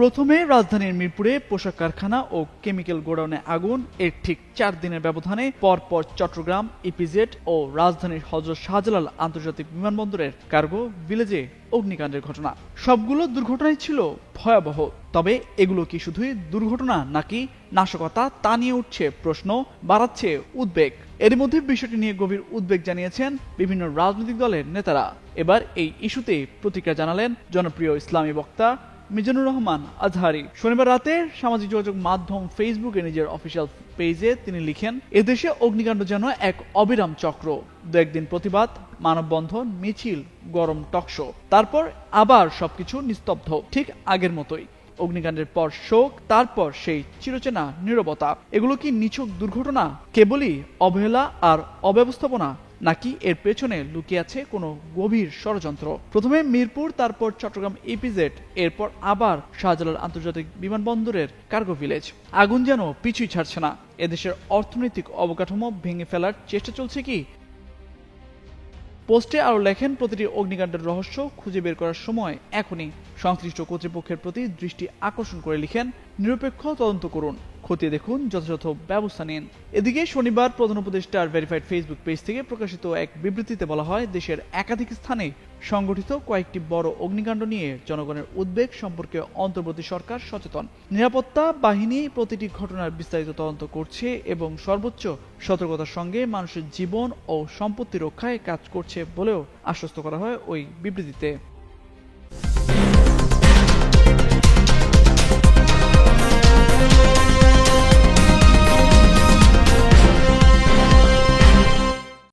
প্রথমে রাজধানীর মিরপুরে পোশাক কারখানা ও কেমিক্যাল গোডাউনে আগুন, এর ঠিক 4 দিনের ব্যবধানে পরপর চট্টগ্রাম, ইপিজেড ও রাজধানীর হযরত শাহজালাল আন্তর্জাতিক বিমানবন্দরের কার্গো ভিলেজে অগ্নিকাণ্ডের ঘটনা। সবগুলো দুর্ঘটনাই ছিল ভয়াবহ। তবে এগুলো কি শুধুই দুর্ঘটনা নাকি নাশকতা, তা নিয়ে উঠছে প্রশ্ন, বাড়াচ্ছে উদ্বেগ। এর মধ্যে বিষয়টি নিয়ে গভীর উদ্বেগ জানিয়েছেন বিভিন্ন রাজনৈতিক দলের নেতারা। এবার এই ইস্যুতে প্রতিক্রিয়া জানালেন জনপ্রিয় ইসলামী বক্তা মিজানুর রহমান আজহারি। শনিবার রাতে সামাজিক যোগাযোগ মাধ্যম ফেসবুকে নিজের অফিসিয়াল পেজে তিনি লিখেন, এদেশে অগ্নিকাণ্ড যেন এক অবিরাম চক্র। দু একদিন প্রতিবাদ, মানববন্ধন, মিছিল, গরম টকশো, তারপর আবার সবকিছু নিস্তব্ধ, ঠিক আগের মতোই। অগ্নিকাণ্ডের পর শোক, তারপর সেই চিরচেনা নীরবতা। এগুলো কি নিছক দুর্ঘটনা, কেবলই অবহেলা আর অব্যবস্থাপনা, নাকি এর পেছনে লুকিয়ে আছে কোনো গভীর ষড়যন্ত্র? প্রথমে মিরপুর, তারপর চট্টগ্রাম ইপিজেড, এরপর আবার শাহজালাল আন্তর্জাতিক বিমানবন্দরের কার্গো ভিলেজ। আগুন যেন পিছুই ছাড়ছে না। এদেশের অর্থনৈতিক অবকাঠামো ভেঙে ফেলার চেষ্টা চলছে কি? পোস্টে আরো লেখেন, প্রতিটি অগ্নিকাণ্ডের রহস্য খুঁজে বের করার সময় এখনই। সংশ্লিষ্ট কর্তৃপক্ষের প্রতি দৃষ্টি আকর্ষণ করে লিখেন, নিরপেক্ষ তদন্ত করুন, খতিয়ে দেখুন, যথাযথ ব্যবস্থা নিন। এদিকে শনিবার প্রধান উপদেষ্টার ভেরিফাইড ফেসবুক পেজ থেকে প্রকাশিত এক বিবৃতিতে বলা হয়, দেশের একাধিক স্থানে সংগঠিত কয়েকটি বড় অগ্নিকাণ্ড নিয়ে জনগণের উদ্বেগ সম্পর্কে অন্তর্বর্তী সরকার সচেতন। নিরাপত্তা বাহিনী প্রতিটি ঘটনার বিস্তারিত তদন্ত করছে এবং সর্বোচ্চ সতর্কতার সঙ্গে মানুষের জীবন ও সম্পত্তি রক্ষায় কাজ করছে বলেও আশ্বস্ত করা হয় ওই বিবৃতিতে।